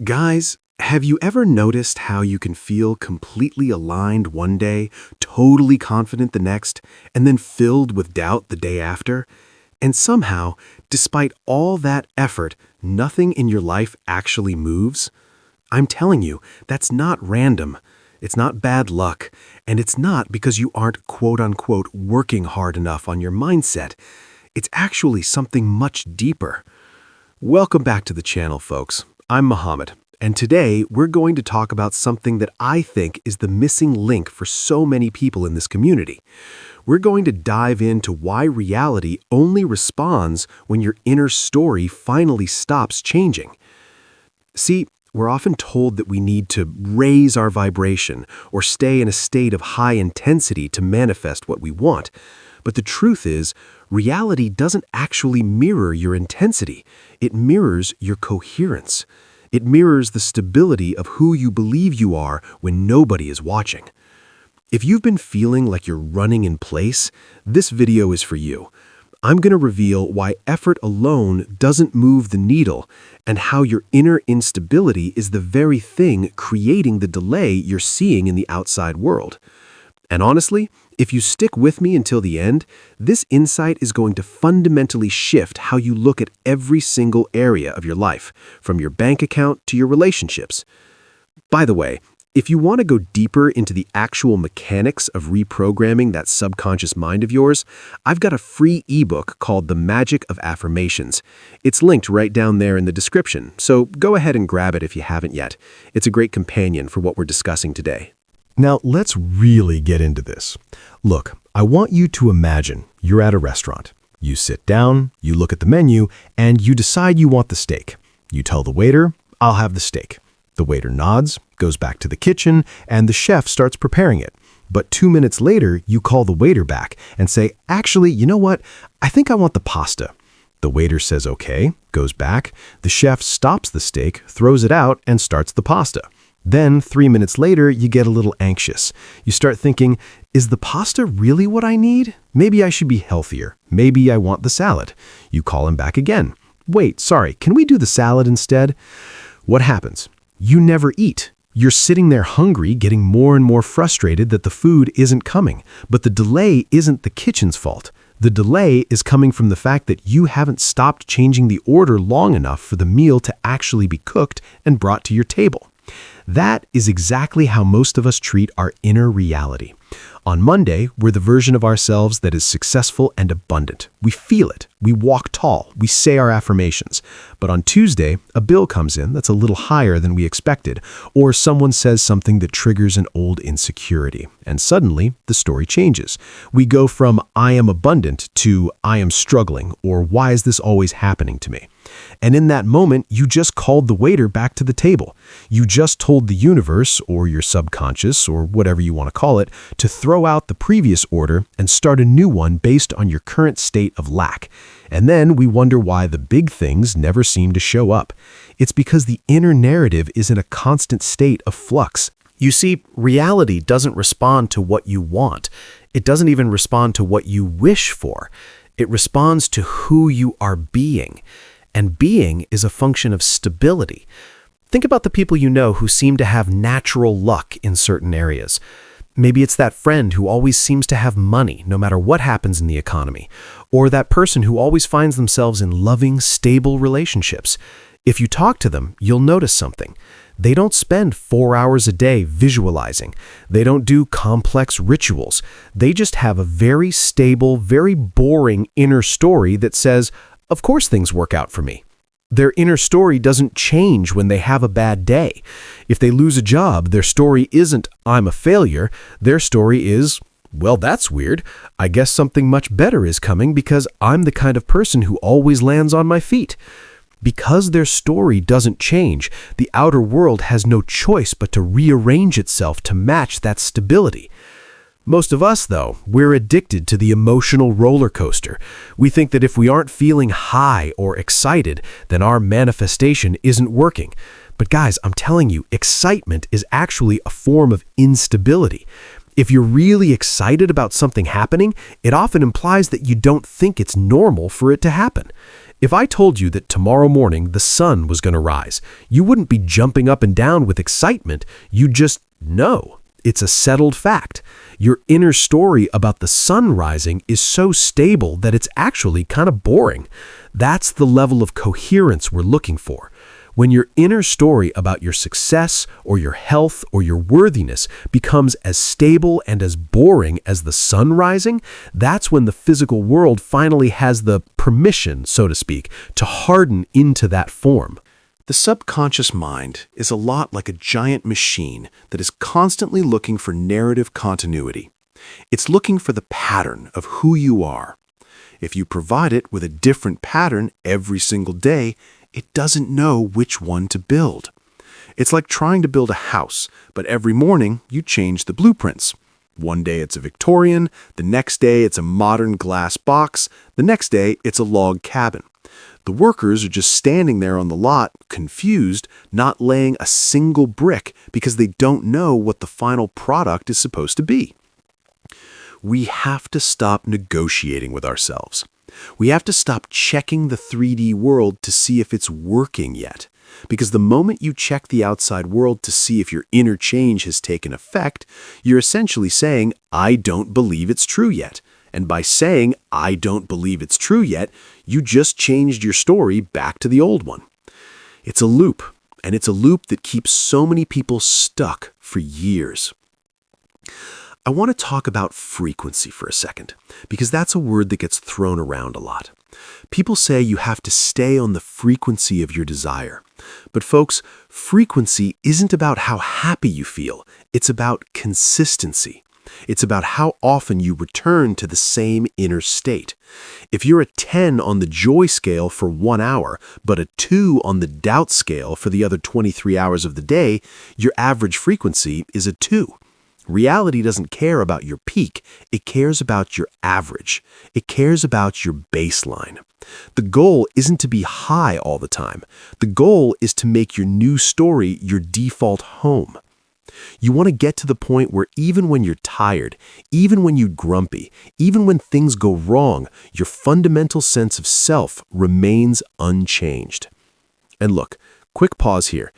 Guys, have you ever noticed how you can feel completely aligned one day, totally confident the next, and then filled with doubt the day after? And somehow, despite all that effort, nothing in your life actually moves? I'm telling you, that's not random. It's not bad luck, and it's not because you aren't quote-unquote working hard enough on your mindset. It's actually something much deeper. Welcome back to the channel, folks. I'm Mohamed, and today we're going to talk about something that I think is the missing link for so many people in this community. We're going to dive into why reality only responds when your inner story finally stops changing. See, we're often told that we need to raise our vibration or stay in a state of high intensity to manifest what we want. But the truth is, reality doesn't actually mirror your intensity. It mirrors your coherence. It mirrors the stability of who you believe you are when nobody is watching. If you've been feeling like you're running in place, this video is for you. I'm going to reveal why effort alone doesn't move the needle and how your inner instability is the very thing creating the delay you're seeing in the outside world. And honestly, if you stick with me until the end, this insight is going to fundamentally shift how you look at every single area of your life, from your bank account to your relationships. By the way, if you want to go deeper into the actual mechanics of reprogramming that subconscious mind of yours, I've got a free ebook called The Magic of Affirmations. It's linked right down there in the description, so go ahead and grab it if you haven't yet. It's a great companion for what we're discussing today. Now, let's really get into this. Look, I want you to imagine you're at a restaurant. You sit down, you look at the menu, and you decide you want the steak. You tell the waiter, "I'll have the steak." The waiter nods, goes back to the kitchen, and the chef starts preparing it. But 2 minutes later, you call the waiter back and say, "Actually, you know what? I think I want the pasta." The waiter says okay, goes back. The chef stops the steak, throws it out, and starts the pasta. Then 3 minutes later, you get a little anxious. You start thinking, is the pasta really what I need? Maybe I should be healthier. Maybe I want the salad. You call him back again. "Wait, sorry, can we do the salad instead?" What happens? You never eat. You're sitting there hungry, getting more and more frustrated that the food isn't coming. But the delay isn't the kitchen's fault. The delay is coming from the fact that you haven't stopped changing the order long enough for the meal to actually be cooked and brought to your table. That is exactly how most of us treat our inner reality. On Monday, we're the version of ourselves that is successful and abundant. We feel it. We walk tall. We say our affirmations. But on Tuesday, a bill comes in that's a little higher than we expected, or someone says something that triggers an old insecurity. And suddenly, the story changes. We go from "I am abundant" to "I am struggling," or "Why is this always happening to me?" And in that moment, you just called the waiter back to the table. You just told the universe, or your subconscious, or whatever you want to call it, to throw out the previous order and start a new one based on your current state of lack. And then we wonder why the big things never seem to show up. It's because the inner narrative is in a constant state of flux. You see, reality doesn't respond to what you want. It doesn't even respond to what you wish for. It responds to who you are being. And being is a function of stability. Think about the people you know who seem to have natural luck in certain areas. Maybe it's that friend who always seems to have money no matter what happens in the economy, or that person who always finds themselves in loving, stable relationships. If you talk to them, you'll notice something. They don't spend 4 hours a day visualizing. They don't do complex rituals. They just have a very stable, very boring inner story that says, "Of course things work out for me." Their inner story doesn't change when they have a bad day. If they lose a job, their story isn't "I'm a failure." Their story is, "Well, that's weird. I guess something much better is coming because I'm the kind of person who always lands on my feet." Because their story doesn't change, the outer world has no choice but to rearrange itself to match that stability. Most of us, though, we're addicted to the emotional roller coaster. We think that if we aren't feeling high or excited, then our manifestation isn't working. But guys, I'm telling you, excitement is actually a form of instability. If you're really excited about something happening, it often implies that you don't think it's normal for it to happen. If I told you that tomorrow morning the sun was going to rise, you wouldn't be jumping up and down with excitement. You'd just know. It's a settled fact. Your inner story about the sun rising is so stable that it's actually kind of boring. That's the level of coherence we're looking for. When your inner story about your success or your health or your worthiness becomes as stable and as boring as the sun rising, that's when the physical world finally has the permission, so to speak, to harden into that form. The subconscious mind is a lot like a giant machine that is constantly looking for narrative continuity. It's looking for the pattern of who you are. If you provide it with a different pattern every single day, it doesn't know which one to build. It's like trying to build a house, but every morning you change the blueprints. One day it's a Victorian, the next day it's a modern glass box, the next day it's a log cabin. The workers are just standing there on the lot, confused, not laying a single brick because they don't know what the final product is supposed to be. We have to stop negotiating with ourselves. We have to stop checking the 3D world to see if it's working yet. Because the moment you check the outside world to see if your inner change has taken effect, you're essentially saying, I don't believe it's true yet. And by saying, I don't believe it's true yet, you just changed your story back to the old one. It's a loop, and it's a loop that keeps so many people stuck for years. I want to talk about frequency for a second, because that's a word that gets thrown around a lot. People say you have to stay on the frequency of your desire. But folks, frequency isn't about how happy you feel. It's about consistency. It's about how often you return to the same inner state. If you're a 10 on the joy scale for 1 hour, but a 2 on the doubt scale for the other 23 hours of the day, your average frequency is a 2. Reality doesn't care about your peak, it cares about your average. It cares about your baseline. The goal isn't to be high all the time. The goal is to make your new story your default home. You want to get to the point where even when you're tired, even when you're grumpy, even when things go wrong, your fundamental sense of self remains unchanged. And look, quick pause here.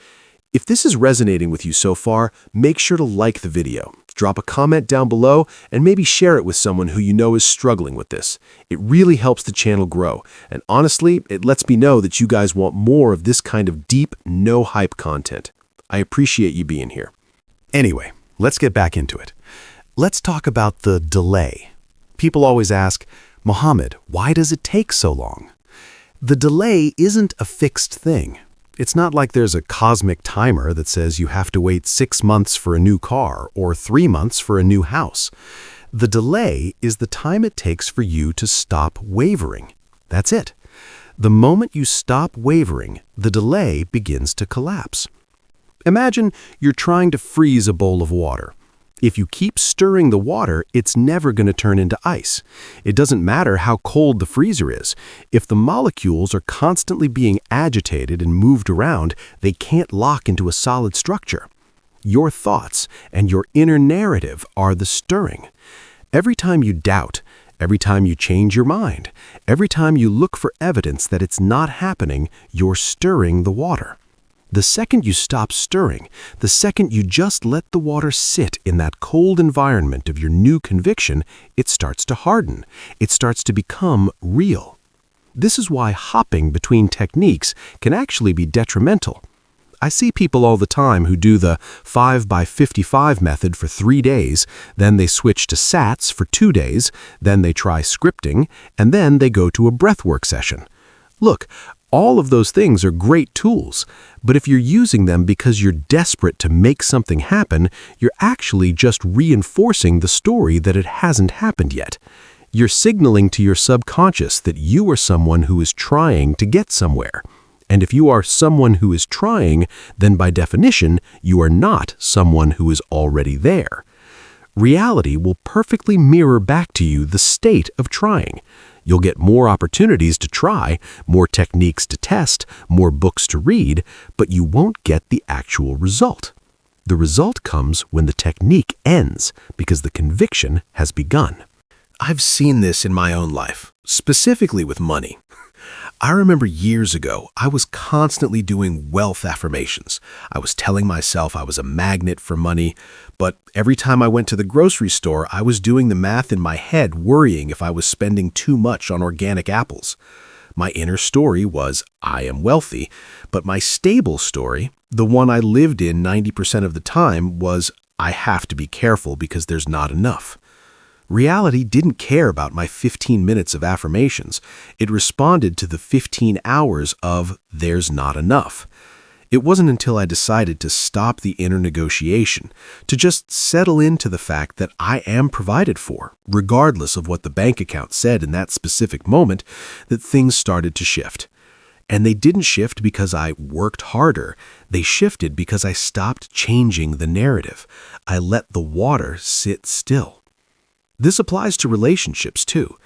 If this is resonating with you so far, make sure to like the video, drop a comment down below, and maybe share it with someone who you know is struggling with this. It really helps the channel grow, and honestly, it lets me know that you guys want more of this kind of deep, no-hype content. I appreciate you being here. Anyway, let's get back into it. Let's talk about the delay. People always ask, Mohamed, why does it take so long? The delay isn't a fixed thing. It's not like there's a cosmic timer that says you have to wait 6 months for a new car or 3 months for a new house. The delay is the time it takes for you to stop wavering. That's it. The moment you stop wavering, the delay begins to collapse. Imagine you're trying to freeze a bowl of water. If you keep stirring the water, it's never going to turn into ice. It doesn't matter how cold the freezer is. If the molecules are constantly being agitated and moved around, they can't lock into a solid structure. Your thoughts and your inner narrative are the stirring. Every time you doubt, every time you change your mind, every time you look for evidence that it's not happening, you're stirring the water. The second you stop stirring, the second you just let the water sit in that cold environment of your new conviction, it starts to harden. It starts to become real. This is why hopping between techniques can actually be detrimental. I see people all the time who do the 5x55 method for 3 days, then they switch to SATs for 2 days, then they try scripting, and then they go to a breathwork session. Look, all of those things are great tools, but if you're using them because you're desperate to make something happen, you're actually just reinforcing the story that it hasn't happened yet. You're signaling to your subconscious that you are someone who is trying to get somewhere. And if you are someone who is trying, then by definition, you are not someone who is already there. Reality will perfectly mirror back to you the state of trying. You'll get more opportunities to try, more techniques to test, more books to read, but you won't get the actual result. The result comes when the technique ends because the conviction has begun. I've seen this in my own life, specifically with money. I remember years ago, I was constantly doing wealth affirmations. I was telling myself I was a magnet for money, but every time I went to the grocery store, I was doing the math in my head, worrying if I was spending too much on organic apples. My inner story was, I am wealthy, but my stable story, the one I lived in 90% of the time, was, I have to be careful because there's not enough. Reality didn't care about my 15 minutes of affirmations. It responded to the 15 hours of there's not enough. It wasn't until I decided to stop the inner negotiation, to just settle into the fact that I am provided for, regardless of what the bank account said in that specific moment, that things started to shift. And they didn't shift because I worked harder. They shifted because I stopped changing the narrative. I let the water sit still. This applies to relationships too.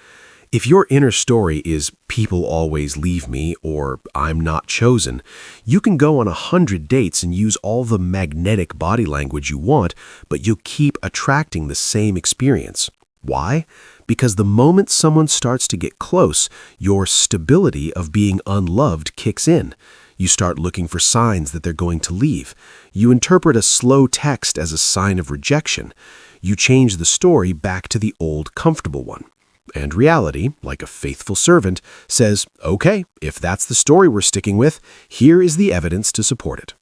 If your inner story is people always leave me or I'm not chosen, you can go on 100 dates and use all the magnetic body language you want, but you'll keep attracting the same experience. Why? Because the moment someone starts to get close, your stability of being unloved kicks in. You start looking for signs that they're going to leave. You interpret a slow text as a sign of rejection. You change the story back to the old comfortable one. And reality, like a faithful servant, says, okay, if that's the story we're sticking with, here is the evidence to support it.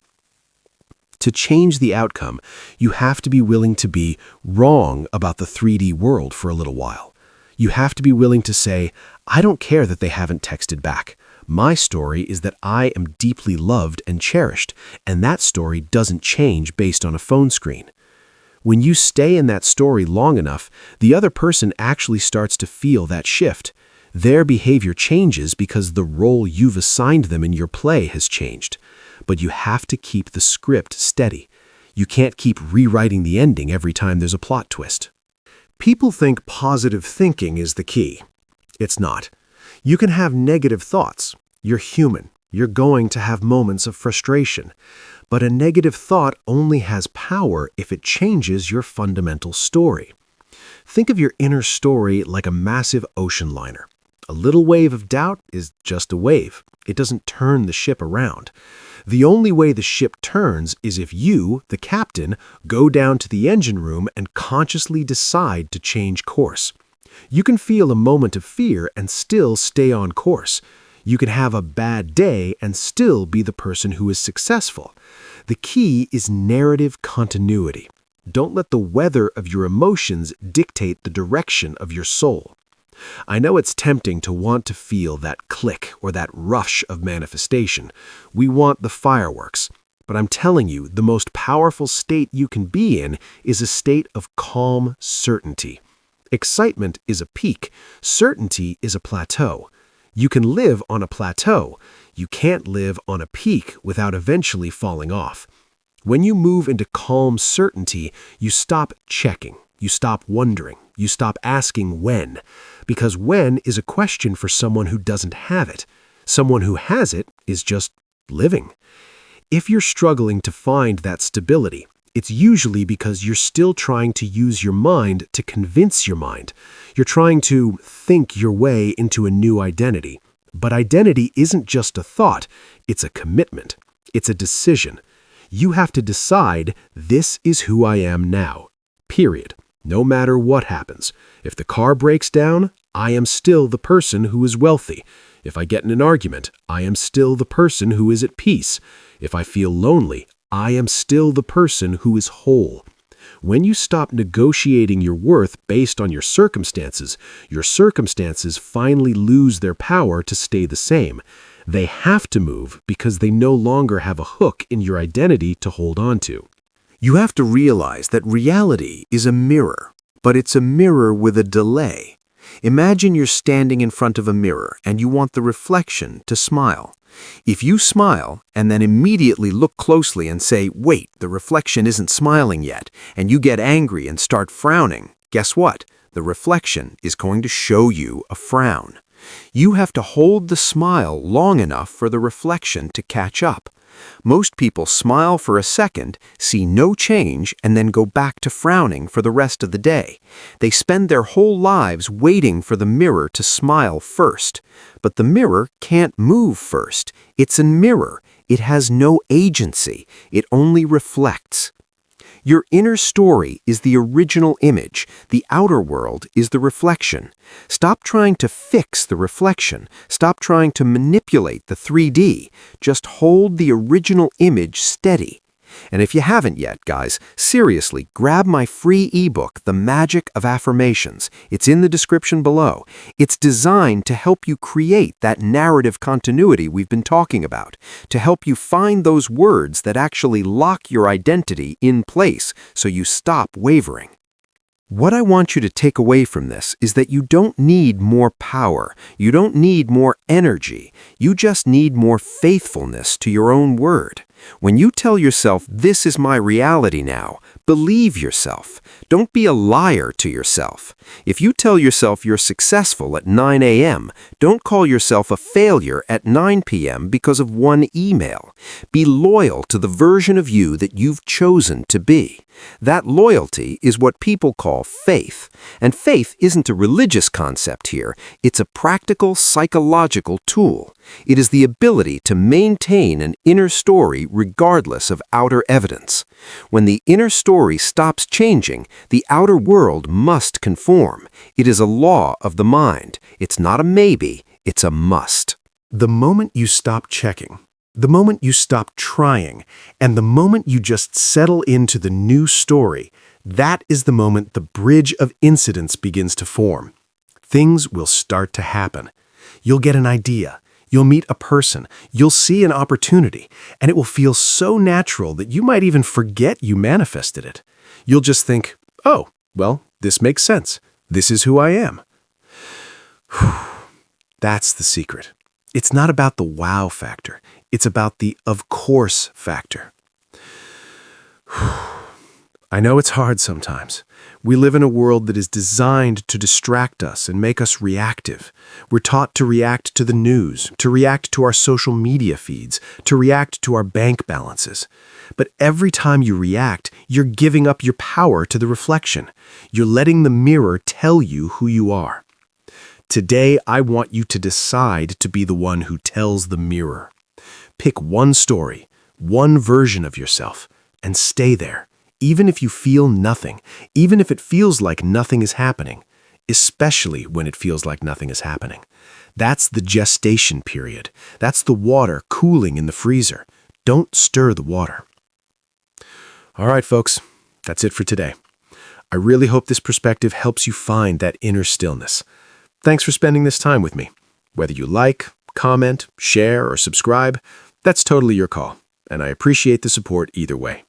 To change the outcome, you have to be willing to be wrong about the 3D world for a little while. You have to be willing to say, I don't care that they haven't texted back. My story is that I am deeply loved and cherished, and that story doesn't change based on a phone screen. When you stay in that story long enough, the other person actually starts to feel that shift. Their behavior changes because the role you've assigned them in your play has changed. But you have to keep the script steady. You can't keep rewriting the ending every time there's a plot twist. People think positive thinking is the key. It's not. You can have negative thoughts. You're human. You're going to have moments of frustration. But a negative thought only has power if it changes your fundamental story. Think of your inner story like a massive ocean liner. A little wave of doubt is just a wave. It doesn't turn the ship around. The only way the ship turns is if you, the captain, go down to the engine room and consciously decide to change course. You can feel a moment of fear and still stay on course. You can have a bad day and still be the person who is successful. The key is narrative continuity. Don't let the weather of your emotions dictate the direction of your soul. I know it's tempting to want to feel that click or that rush of manifestation. We want the fireworks. But I'm telling you, the most powerful state you can be in is a state of calm certainty. Excitement is a peak. Certainty is a plateau. You can live on a plateau. You can't live on a peak without eventually falling off. When you move into calm certainty, you stop checking. You stop wondering. You stop asking when. Because when is a question for someone who doesn't have it. Someone who has it is just living. If you're struggling to find that stability, it's usually because you're still trying to use your mind to convince your mind. You're trying to think your way into a new identity. But identity isn't just a thought, it's a commitment. It's a decision. You have to decide, this is who I am now. Period. No matter what happens. If the car breaks down, I am still the person who is wealthy. If I get in an argument, I am still the person who is at peace. If I feel lonely, I am still the person who is whole. When you stop negotiating your worth based on your circumstances finally lose their power to stay the same. They have to move because they no longer have a hook in your identity to hold on to. You have to realize that reality is a mirror, but it's a mirror with a delay. Imagine you're standing in front of a mirror and you want the reflection to smile. If you smile and then immediately look closely and say, wait, the reflection isn't smiling yet, and you get angry and start frowning, guess what? The reflection is going to show you a frown. You have to hold the smile long enough for the reflection to catch up. Most people smile for a second, see no change, and then go back to frowning for the rest of the day. They spend their whole lives waiting for the mirror to smile first. But the mirror can't move first. It's a mirror. It has no agency. It only reflects. Your inner story is the original image. The outer world is the reflection. Stop trying to fix the reflection. Stop trying to manipulate the 3D. Just hold the original image steady. And if you haven't yet, guys, seriously, grab my free ebook, The Magic of Affirmations. It's in the description below. It's designed to help you create that narrative continuity we've been talking about, to help you find those words that actually lock your identity in place so you stop wavering. What I want you to take away from this is that you don't need more power. You don't need more energy. You just need more faithfulness to your own word. When you tell yourself, this is my reality now, believe yourself. Don't be a liar to yourself. If you tell yourself you're successful at 9 a.m., don't call yourself a failure at 9 p.m. because of one email. Be loyal to the version of you that you've chosen to be. That loyalty is what people call faith. And faith isn't a religious concept here. It's a practical psychological tool. It is the ability to maintain an inner story regardless of outer evidence. When the inner story stops changing, the outer world must conform. It is a law of the mind. It's not a maybe, it's a must. The moment you stop checking, the moment you stop trying, and the moment you just settle into the new story, that is the moment the bridge of incidents begins to form. Things will start to happen. You'll get an idea. You'll meet a person. You'll see an opportunity. And it will feel so natural that you might even forget you manifested it. You'll just think, oh, well, this makes sense. This is who I am. That's the secret. It's not about the wow factor. It's about the of course factor. I know it's hard sometimes. We live in a world that is designed to distract us and make us reactive. We're taught to react to the news, to react to our social media feeds, to react to our bank balances. But every time you react, you're giving up your power to the reflection. You're letting the mirror tell you who you are. Today, I want you to decide to be the one who tells the mirror. Pick one story, one version of yourself, and stay there. Even if you feel nothing, even if it feels like nothing is happening, especially when it feels like nothing is happening. That's the gestation period. That's the water cooling in the freezer. Don't stir the water. All right, folks, that's it for today. I really hope this perspective helps you find that inner stillness. Thanks for spending this time with me. Whether you like, comment, share, or subscribe, that's totally your call, and I appreciate the support either way.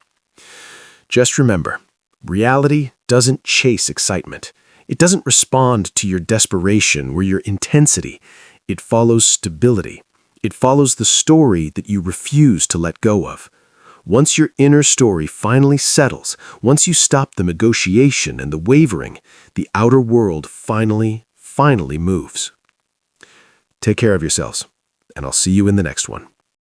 Just remember, reality doesn't chase excitement. It doesn't respond to your desperation or your intensity. It follows stability. It follows the story that you refuse to let go of. Once your inner story finally settles, once you stop the negotiation and the wavering, the outer world finally moves. Take care of yourselves, and I'll see you in the next one.